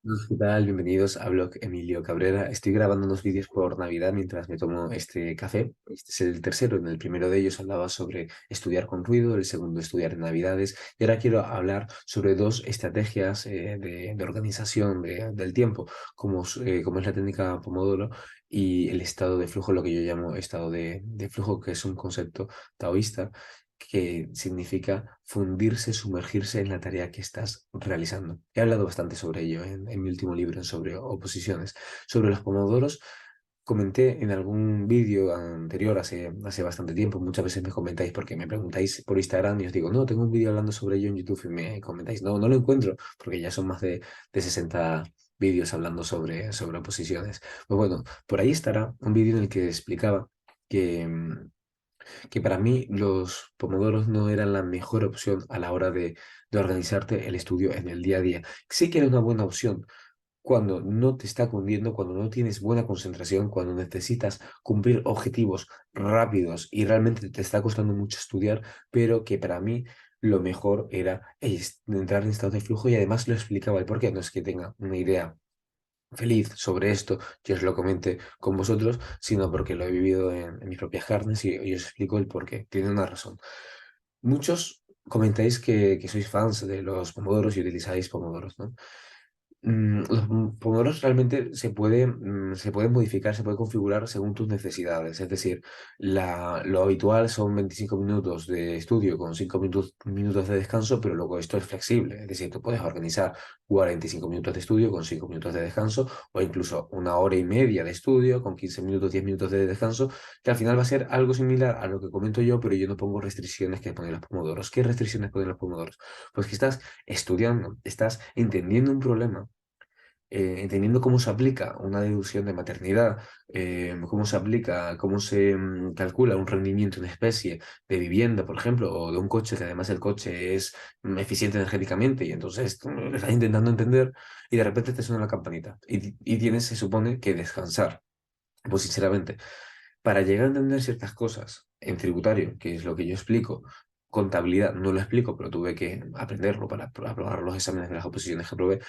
¿Qué tal? Bienvenidos a Blog Emilio Cabrera. Estoy grabando unos vídeos por Navidad mientras me tomo este café. Este es el tercero. En el primero de ellos hablaba sobre estudiar con ruido, el segundo estudiar en Navidades. Y ahora quiero hablar sobre dos estrategias de organización del tiempo, como es la técnica Pomodoro y el estado de flujo, lo que yo llamo estado de flujo, que es un concepto taoísta que significa fundirse, sumergirse en la tarea que estás realizando. He hablado bastante sobre ello en mi último libro, sobre oposiciones. Sobre los pomodoros, comenté en algún vídeo anterior, hace bastante tiempo. Muchas veces me comentáis porque me preguntáis por Instagram y os digo, no, tengo un vídeo hablando sobre ello en YouTube, y me comentáis, no, no lo encuentro, porque ya son más de 60 vídeos hablando sobre oposiciones. Pues bueno, por ahí estará un vídeo en el que explicaba que, que para mí los pomodoros no eran la mejor opción a la hora de organizarte el estudio en el día a día. Sí que era una buena opción cuando no te está cundiendo, cuando no tienes buena concentración, cuando necesitas cumplir objetivos rápidos y realmente te está costando mucho estudiar, pero que para mí lo mejor era entrar en estado de flujo, y además lo explicaba el por qué. No es que tenga una idea feliz sobre esto, yo os lo comente con vosotros, sino porque lo he vivido en mis propias carnes y os explico el por qué. Tiene una razón. Muchos comentáis que sois fans de los pomodoros y utilizáis pomodoros, ¿no? Los pomodoros realmente se pueden modificar, se puede configurar según tus necesidades. Es decir, lo habitual son 25 minutos de estudio con 5 minutos de descanso, pero luego esto es flexible. Es decir, tú puedes organizar 45 minutos de estudio con 5 minutos de descanso, o incluso una hora y media de estudio con 15 minutos, 10 minutos de descanso, que al final va a ser algo similar a lo que comento yo, pero yo no pongo restricciones que ponen los pomodoros. ¿Qué restricciones ponen los pomodoros? Pues que estás estudiando, estás entendiendo un problema, entendiendo cómo se aplica una deducción de maternidad, cómo se aplica, cómo se calcula un rendimiento en especie de vivienda, por ejemplo, o de un coche, que además el coche es eficiente energéticamente, y entonces tú lo estás intentando entender y de repente te suena la campanita y tienes, se supone, que descansar. Pues sinceramente, para llegar a entender ciertas cosas en tributario, que es lo que yo explico, contabilidad no lo explico, pero tuve que aprenderlo para aprobar los exámenes de las oposiciones que aprobé.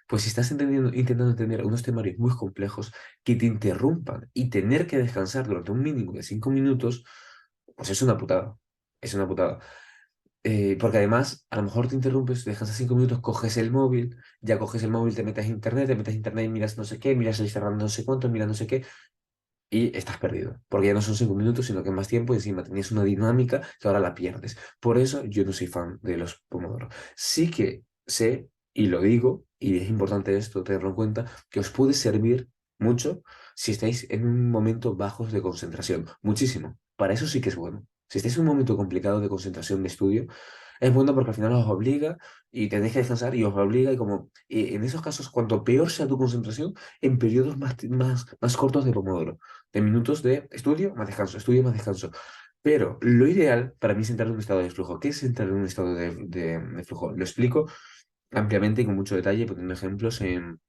Pues si estás intentando entender unos temarios muy complejos, que te interrumpan y tener que descansar durante un mínimo de 5 minutos, pues es una putada. Es una putada. Porque además, a lo mejor te interrumpes, descansas 5 minutos, coges el móvil, ya coges el móvil, te metes a internet y miras no sé qué, miras el Instagram no sé cuánto, miras no sé qué, y estás perdido, porque ya no son 5 minutos, sino que más tiempo, y encima tenías una dinámica que ahora la pierdes. Por eso yo no soy fan de los Pomodoro. Sí que sé, y lo digo, y es importante esto tenerlo en cuenta, que os puede servir mucho si estáis en un momento bajos de concentración, muchísimo. Para eso sí que es bueno. Si estáis en un momento complicado de concentración de estudio, es bueno porque al final os obliga y tenéis que descansar y os obliga, y como en esos casos, cuanto peor sea tu concentración, en periodos más cortos de Pomodoro, de minutos de estudio más descanso. Pero lo ideal para mí es entrar en un estado de flujo. ¿Qué es entrar en un estado de flujo? Lo explico ampliamente y con mucho detalle, poniendo ejemplos en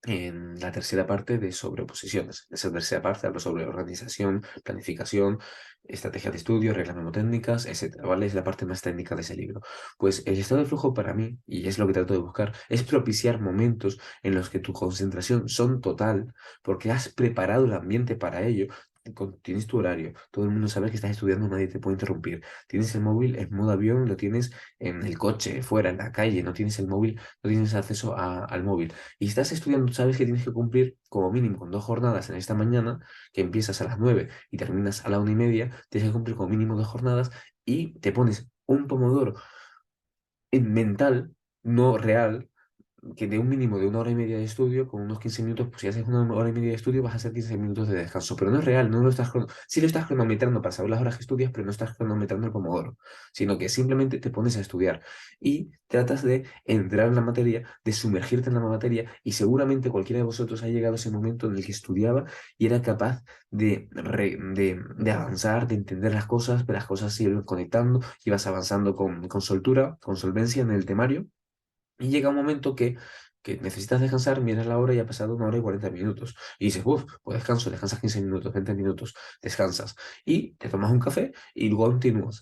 la tercera parte de sobreposiciones. En esa tercera parte hablo sobre organización, planificación, estrategia de estudio, reglas mnemotécnicas, etcétera, ¿vale? Es la parte más técnica de ese libro. Pues el estado de flujo para mí, y es lo que trato de buscar, es propiciar momentos en los que tu concentración son total, porque has preparado el ambiente para ello. Tienes tu horario, todo el mundo sabe que estás estudiando, nadie te puede interrumpir. Tienes el móvil en modo avión, lo tienes en el coche, fuera, en la calle, no tienes el móvil, no tienes acceso al móvil. Y estás estudiando, sabes que tienes que cumplir como mínimo con 2 jornadas en esta mañana, que empiezas a las 9 y terminas a la 1:30, tienes que cumplir como mínimo 2 jornadas, y te pones un pomodoro en mental, no real, que de un mínimo de 1 hora y media de estudio, con unos 15 minutos, pues si haces 1 hora y media de estudio, vas a hacer 15 minutos de descanso, pero no es real, no lo estás, sí lo estás cronometrando para saber las horas que estudias, pero no estás cronometrando el pomodoro, sino que simplemente te pones a estudiar y tratas de entrar en la materia, de sumergirte en la materia, y seguramente cualquiera de vosotros ha llegado a ese momento en el que estudiaba y era capaz de avanzar, de entender las cosas, pero las cosas se iban conectando, y vas avanzando con soltura, con solvencia en el temario, y llega un momento que necesitas descansar, miras la hora y ha pasado 1 hora y 40 minutos. Y dices, uff, pues descanso, descansas 15 minutos, 20 minutos, descansas. Y te tomas un café y luego continúas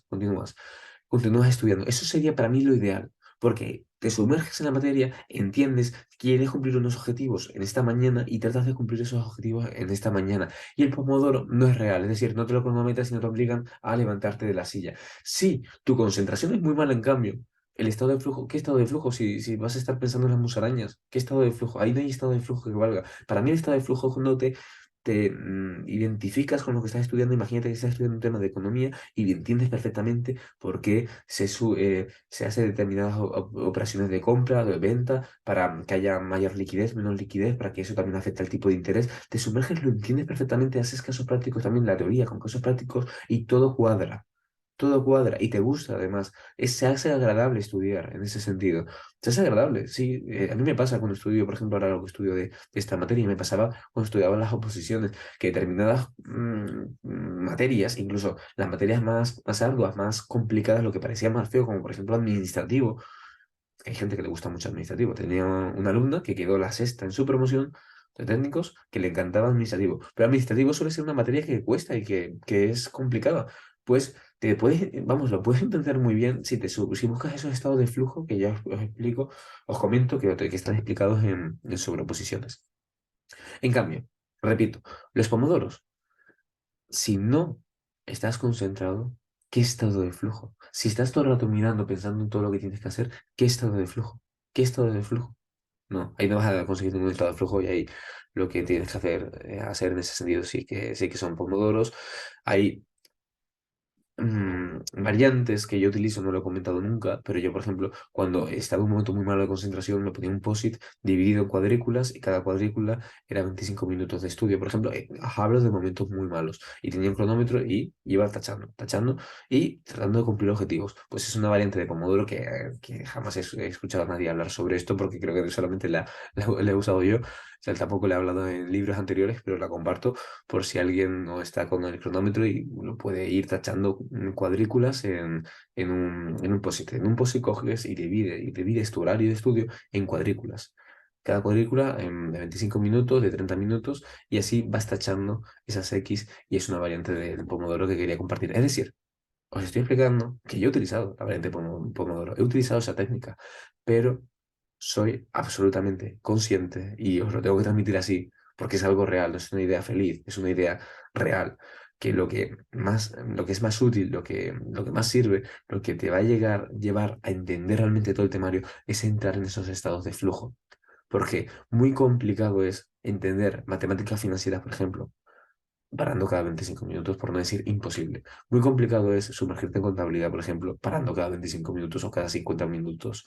estudiando. Eso sería para mí lo ideal, porque te sumerges en la materia, entiendes, quieres cumplir unos objetivos en esta mañana y tratas de cumplir esos objetivos en esta mañana. Y el pomodoro no es real, es decir, no te lo cronometras y no te obligan a levantarte de la silla. Sí, tu concentración es muy mala en cambio. El estado de flujo, ¿qué estado de flujo? Si vas a estar pensando en las musarañas, ¿qué estado de flujo? Ahí no hay estado de flujo que valga. Para mí el estado de flujo es cuando te identificas con lo que estás estudiando. Imagínate que estás estudiando un tema de economía y entiendes perfectamente por qué se hace determinadas operaciones de compra o de venta para que haya mayor liquidez, menos liquidez, para que eso también afecte al tipo de interés. Te sumerges, lo entiendes perfectamente, haces casos prácticos también, la teoría con casos prácticos y todo cuadra. Todo cuadra y te gusta además. Se hace agradable estudiar en ese sentido. Se hace agradable, sí. A mí me pasa cuando estudio, por ejemplo, ahora lo que estudio de esta materia, me pasaba cuando estudiaba las oposiciones, que determinadas materias, incluso las materias más arduas, más complicadas, lo que parecía más feo, como por ejemplo administrativo, que hay gente que le gusta mucho administrativo. Tenía una alumna que quedó la sexta en su promoción de técnicos que le encantaba administrativo. Pero administrativo suele ser una materia que cuesta y que es complicada. Pues te puedes, vamos, lo puedes entender muy bien si buscas esos estados de flujo que ya os explico, os comento que están explicados en sobreposiciones. En cambio, repito, los pomodoros, si no estás concentrado, ¿qué estado de flujo? Si estás todo el rato mirando, pensando en todo lo que tienes que hacer, ¿qué estado de flujo? ¿Qué estado de flujo? No, ahí no vas a conseguir ningún estado de flujo y ahí lo que tienes que hacer en ese sentido sí que son pomodoros. Hay variantes que yo utilizo, no lo he comentado nunca, pero yo, por ejemplo, cuando estaba en un momento muy malo de concentración, me ponía un POSIT dividido en cuadrículas y cada cuadrícula era 25 minutos de estudio. Por ejemplo, hablo de momentos muy malos y tenía un cronómetro y iba tachando, tachando y tratando de cumplir objetivos. Pues es una variante de Pomodoro que jamás he escuchado a nadie hablar sobre esto porque creo que solamente la he usado yo. O sea, tampoco le he hablado en libros anteriores, pero la comparto por si alguien no está con el cronómetro y lo puede ir tachando cuadrículas en un POSIT. En un POSIT coges y divides tu horario de estudio en cuadrículas. Cada cuadrícula de 25 minutos, de 30 minutos, y así vas tachando esas X y es una variante del Pomodoro que quería compartir. Es decir, os estoy explicando que yo he utilizado la variante Pomodoro, he utilizado esa técnica, pero soy absolutamente consciente y os lo tengo que transmitir así, porque es algo real, no es una idea feliz, es una idea real, que lo que es más útil, lo que más sirve, lo que te va a llevar a entender realmente todo el temario, es entrar en esos estados de flujo. Porque muy complicado es entender matemáticas financieras, por ejemplo, parando cada 25 minutos, por no decir imposible. Muy complicado es sumergirte en contabilidad, por ejemplo, parando cada 25 minutos o cada 50 minutos.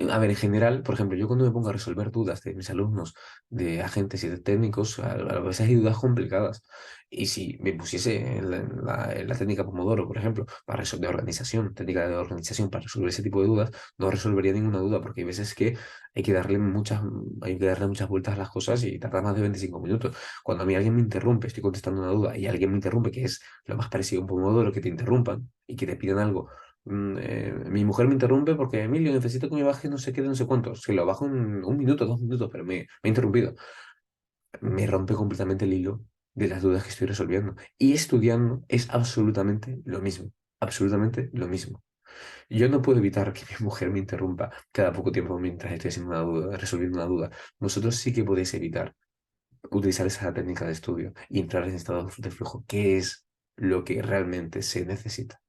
A ver, en general, por ejemplo, yo cuando me pongo a resolver dudas de mis alumnos, de agentes y de técnicos, a veces hay dudas complicadas. Y si me pusiese en la técnica Pomodoro, por ejemplo, para resolver organización, técnica de organización para resolver ese tipo de dudas, no resolvería ninguna duda, porque hay veces que hay que darle muchas vueltas a las cosas y tarda más de 25 minutos. Cuando a mí alguien me interrumpe, estoy contestando una duda y alguien me interrumpe, que es lo más parecido a un Pomodoro, que te interrumpan y que te pidan algo. Mi mujer me interrumpe porque, Emilio, necesito que me baje no sé qué de no sé cuánto. Si lo bajo en 1 minuto, 2 minutos, pero me ha interrumpido. Me rompe completamente el hilo de las dudas que estoy resolviendo. Y estudiando es absolutamente lo mismo. Absolutamente lo mismo. Yo no puedo evitar que mi mujer me interrumpa cada poco tiempo mientras estoy haciendo una duda, resolviendo una duda. Vosotros sí que podéis evitar utilizar esa técnica de estudio y entrar en estado de flujo, que es lo que realmente se necesita.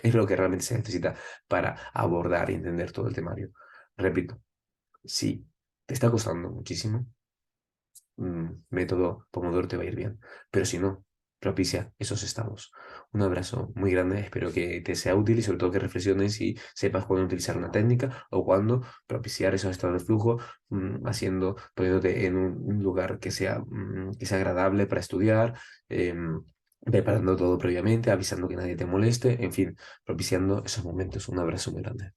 Es lo que realmente se necesita para abordar y entender todo el temario. Repito, si te está costando muchísimo, método Pomodoro te va a ir bien, pero si no, propicia esos estados. Un abrazo muy grande, espero que te sea útil y sobre todo que reflexiones y sepas cuándo utilizar una técnica o cuándo propiciar esos estados de flujo, poniéndote en un lugar que sea agradable para estudiar. Preparando todo previamente, avisando que nadie te moleste, en fin, propiciando esos momentos. Un abrazo muy grande.